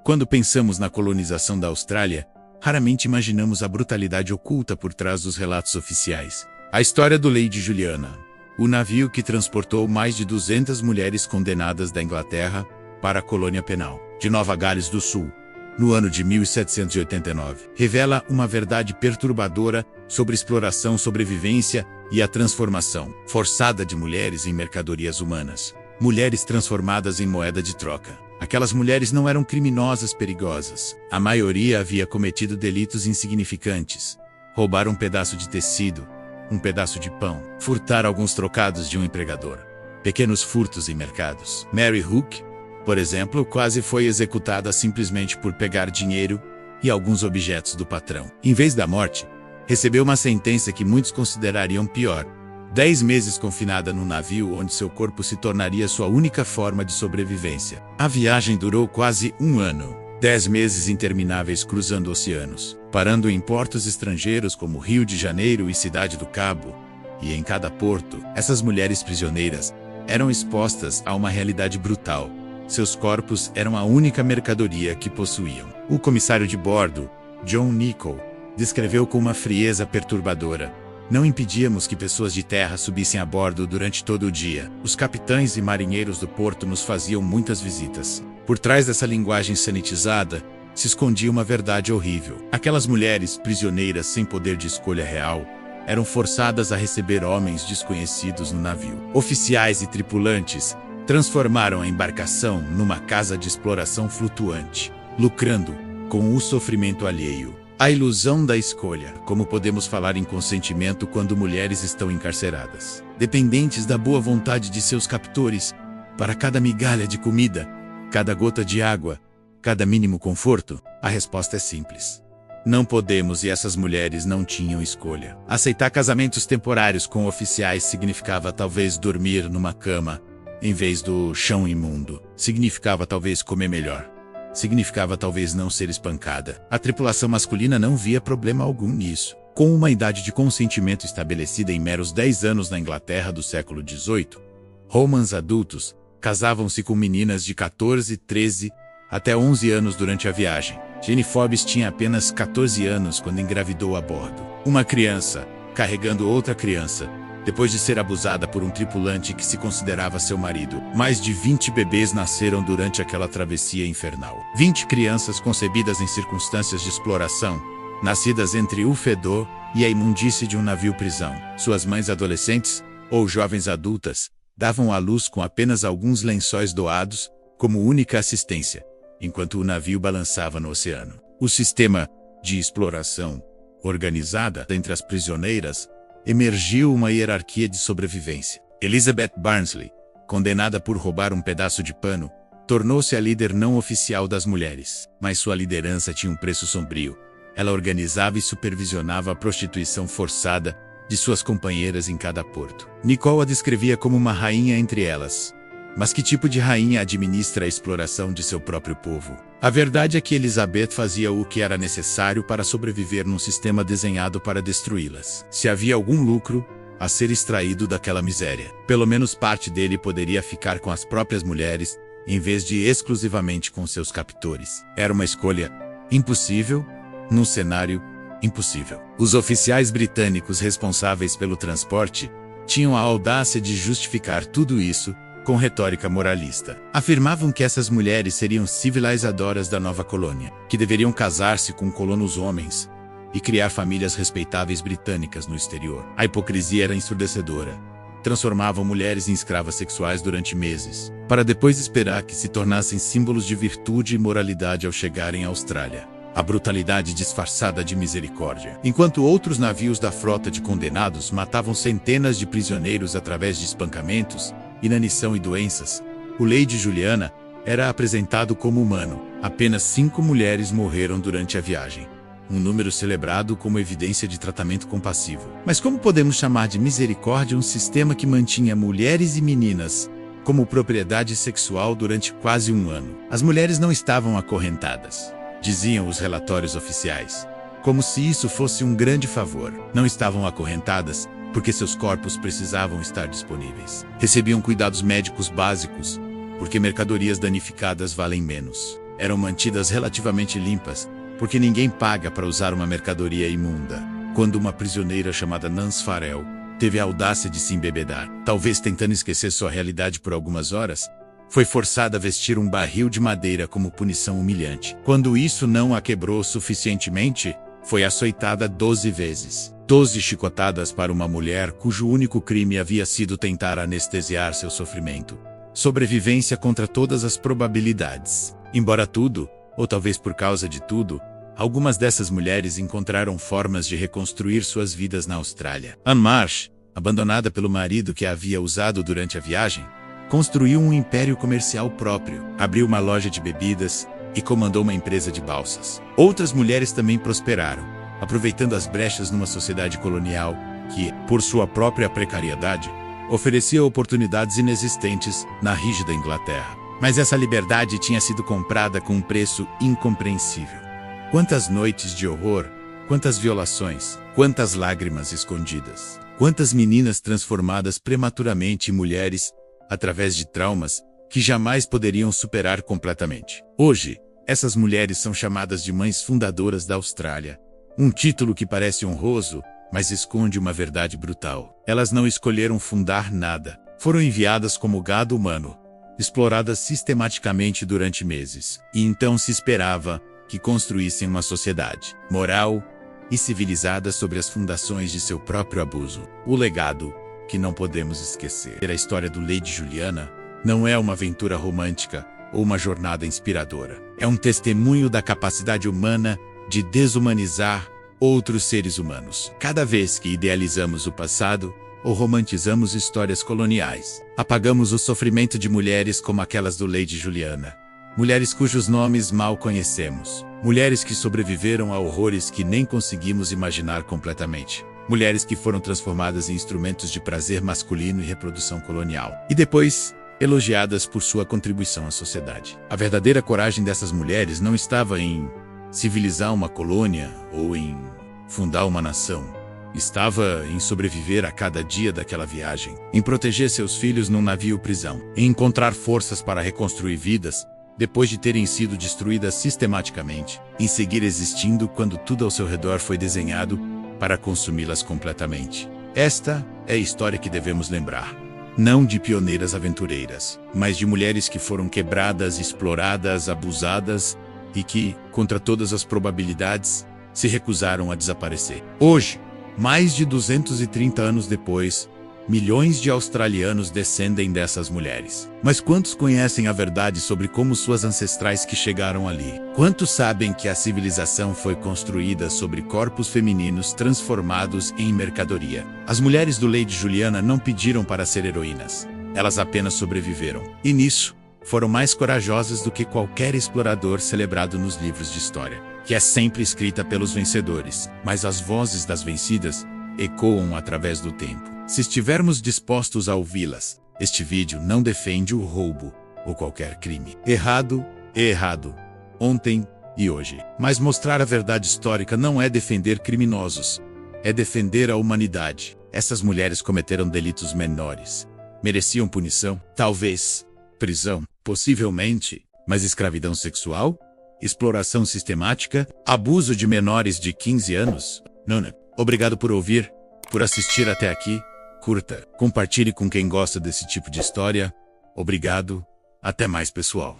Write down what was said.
Quando pensamos na colonização da Austrália, raramente imaginamos a brutalidade oculta por trás dos relatos oficiais. A história do Lady Juliana, o navio que transportou mais de 200 mulheres condenadas da Inglaterra para a colônia penal de Nova Gales do Sul, no ano de 1789, revela uma verdade perturbadora sobre exploração, sobrevivência e a transformação forçada de mulheres em mercadorias humanas. Mulheres transformadas em moeda de troca. Aquelas mulheres não eram criminosas perigosas. A maioria havia cometido delitos insignificantes. Roubar um pedaço de tecido, um pedaço de pão, furtar alguns trocados de um empregador. Pequenos furtos em mercados. Mary Hook, por exemplo, quase foi executada simplesmente por pegar dinheiro e alguns objetos do patrão. Em vez da morte, recebeu uma sentença que muitos considerariam pior: 10 meses confinada no navio onde seu corpo se tornaria sua única forma de sobrevivência. A viagem durou quase um ano. 10 meses intermináveis cruzando oceanos, parando em portos estrangeiros como Rio de Janeiro e Cidade do Cabo. E em cada porto, essas mulheres prisioneiras eram expostas a uma realidade brutal. Seus corpos eram a única mercadoria que possuíam. O comissário de bordo, John Nichol, descreveu com uma frieza perturbadora: não impedíamos que pessoas de terra subissem a bordo durante todo o dia. Os capitães e marinheiros do porto nos faziam muitas visitas. Por trás dessa linguagem sanitizada, se escondia uma verdade horrível. Aquelas mulheres prisioneiras sem poder de escolha real eram forçadas a receber homens desconhecidos no navio. Oficiais e tripulantes transformaram a embarcação numa casa de exploração flutuante, lucrando com o sofrimento alheio. A ilusão da escolha. Como podemos falar em consentimento quando mulheres estão encarceradas, dependentes da boa vontade de seus captores, para cada migalha de comida, cada gota de água, cada mínimo conforto? A resposta é simples: não podemos, e essas mulheres não tinham escolha. Aceitar casamentos temporários com oficiais significava talvez dormir numa cama em vez do chão imundo. Significava talvez comer melhor. Significava talvez não ser espancada. A tripulação masculina não via problema algum nisso. Com uma idade de consentimento estabelecida em meros 10 anos na Inglaterra do século XVIII, homens adultos casavam-se com meninas de 14, 13 até 11 anos durante a viagem. Jane Forbes tinha apenas 14 anos quando engravidou a bordo. Uma criança, carregando outra criança, depois de ser abusada por um tripulante que se considerava seu marido. Mais de 20 bebês nasceram durante aquela travessia infernal. 20 crianças concebidas em circunstâncias de exploração, nascidas entre o fedor e a imundície de um navio-prisão. Suas mães adolescentes, ou jovens adultas, davam à luz com apenas alguns lençóis doados, como única assistência, enquanto o navio balançava no oceano. O sistema de exploração organizada entre as prisioneiras emergiu uma hierarquia de sobrevivência. Elizabeth Barnsley, condenada por roubar um pedaço de pano, tornou-se a líder não oficial das mulheres. Mas sua liderança tinha um preço sombrio. Ela organizava e supervisionava a prostituição forçada de suas companheiras em cada porto. Nicole a descrevia como uma rainha entre elas. Mas que tipo de rainha administra a exploração de seu próprio povo? A verdade é que Elizabeth fazia o que era necessário para sobreviver num sistema desenhado para destruí-las. Se havia algum lucro a ser extraído daquela miséria, pelo menos parte dele poderia ficar com as próprias mulheres, em vez de exclusivamente com seus captores. Era uma escolha impossível, num cenário impossível. Os oficiais britânicos responsáveis pelo transporte tinham a audácia de justificar tudo isso com retórica moralista. Afirmavam que essas mulheres seriam civilizadoras da nova colônia, que deveriam casar-se com colonos homens e criar famílias respeitáveis britânicas no exterior. A hipocrisia era ensurdecedora. Transformavam mulheres em escravas sexuais durante meses, para depois esperar que se tornassem símbolos de virtude e moralidade ao chegarem à Austrália. A brutalidade disfarçada de misericórdia. Enquanto outros navios da frota de condenados matavam centenas de prisioneiros através de espancamentos, inanição e doenças, o Lady Juliana era apresentado como humano. Apenas 5 mulheres morreram durante a viagem, um número celebrado como evidência de tratamento compassivo. Mas como podemos chamar de misericórdia um sistema que mantinha mulheres e meninas como propriedade sexual durante quase um ano? As mulheres não estavam acorrentadas, diziam os relatórios oficiais, como se isso fosse um grande favor. Não estavam acorrentadas porque seus corpos precisavam estar disponíveis. Recebiam cuidados médicos básicos, porque mercadorias danificadas valem menos. eram mantidas relativamente limpas, porque ninguém paga para usar uma mercadoria imunda. Quando uma prisioneira chamada Nance Farrell teve a audácia de se embebedar, talvez tentando esquecer sua realidade por algumas horas, foi forçada a vestir um barril de madeira como punição humilhante. Quando isso não a quebrou suficientemente, foi açoitada 12 vezes. 12 chicotadas para uma mulher cujo único crime havia sido tentar anestesiar seu sofrimento. Sobrevivência contra todas as probabilidades. Embora tudo, ou talvez por causa de tudo, algumas dessas mulheres encontraram formas de reconstruir suas vidas na Austrália. Anne Marsh, abandonada pelo marido que a havia usado durante a viagem, construiu um império comercial próprio, abriu uma loja de bebidas e comandou uma empresa de balsas. Outras mulheres também prosperaram, aproveitando as brechas numa sociedade colonial que, por sua própria precariedade, oferecia oportunidades inexistentes na rígida Inglaterra. Mas essa liberdade tinha sido comprada com um preço incompreensível. Quantas noites de horror, quantas violações, quantas lágrimas escondidas, quantas meninas transformadas prematuramente em mulheres através de traumas que jamais poderiam superar completamente. Hoje, essas mulheres são chamadas de mães fundadoras da Austrália, um título que parece honroso, mas esconde uma verdade brutal. Elas não escolheram fundar nada, foram enviadas como gado humano, exploradas sistematicamente durante meses, e então se esperava que construíssem uma sociedade moral e civilizada sobre as fundações de seu próprio abuso. O legado que não podemos esquecer. A história do Lady Juliana não é uma aventura romântica ou uma jornada inspiradora. É um testemunho da capacidade humana de desumanizar outros seres humanos. Cada vez que idealizamos o passado ou romantizamos histórias coloniais, apagamos o sofrimento de mulheres como aquelas do Lady Juliana. Mulheres cujos nomes mal conhecemos. Mulheres que sobreviveram a horrores que nem conseguimos imaginar completamente. Mulheres que foram transformadas em instrumentos de prazer masculino e reprodução colonial. E depois, elogiadas por sua contribuição à sociedade. A verdadeira coragem dessas mulheres não estava em civilizar uma colônia ou em fundar uma nação. Estava em sobreviver a cada dia daquela viagem, em proteger seus filhos num navio-prisão, em encontrar forças para reconstruir vidas depois de terem sido destruídas sistematicamente, em seguir existindo quando tudo ao seu redor foi desenhado para consumi-las completamente. Esta é a história que devemos lembrar. Não de pioneiras aventureiras, mas de mulheres que foram quebradas, exploradas, abusadas e que, contra todas as probabilidades, se recusaram a desaparecer. Hoje, mais de 230 anos depois, milhões de australianos descendem dessas mulheres. Mas quantos conhecem a verdade sobre como suas ancestrais que chegaram ali? Quantos sabem que a civilização foi construída sobre corpos femininos transformados em mercadoria? As mulheres do Lady Juliana não pediram para ser heroínas. Elas apenas sobreviveram. E nisso, foram mais corajosas do que qualquer explorador celebrado nos livros de história, que é sempre escrita pelos vencedores. Mas as vozes das vencidas ecoam através do tempo. Se estivermos dispostos a ouvi-las, este vídeo não defende o roubo ou qualquer crime. Errado é errado, ontem e hoje. Mas mostrar a verdade histórica não é defender criminosos, é defender a humanidade. Essas mulheres cometeram delitos menores. Mereciam punição? Talvez. Prisão? Possivelmente. Mas escravidão sexual? Exploração sistemática? Abuso de menores de 15 anos? Não. Obrigado por ouvir, por assistir até aqui. Curta, compartilhe com quem gosta desse tipo de história. Obrigado. Até mais, pessoal.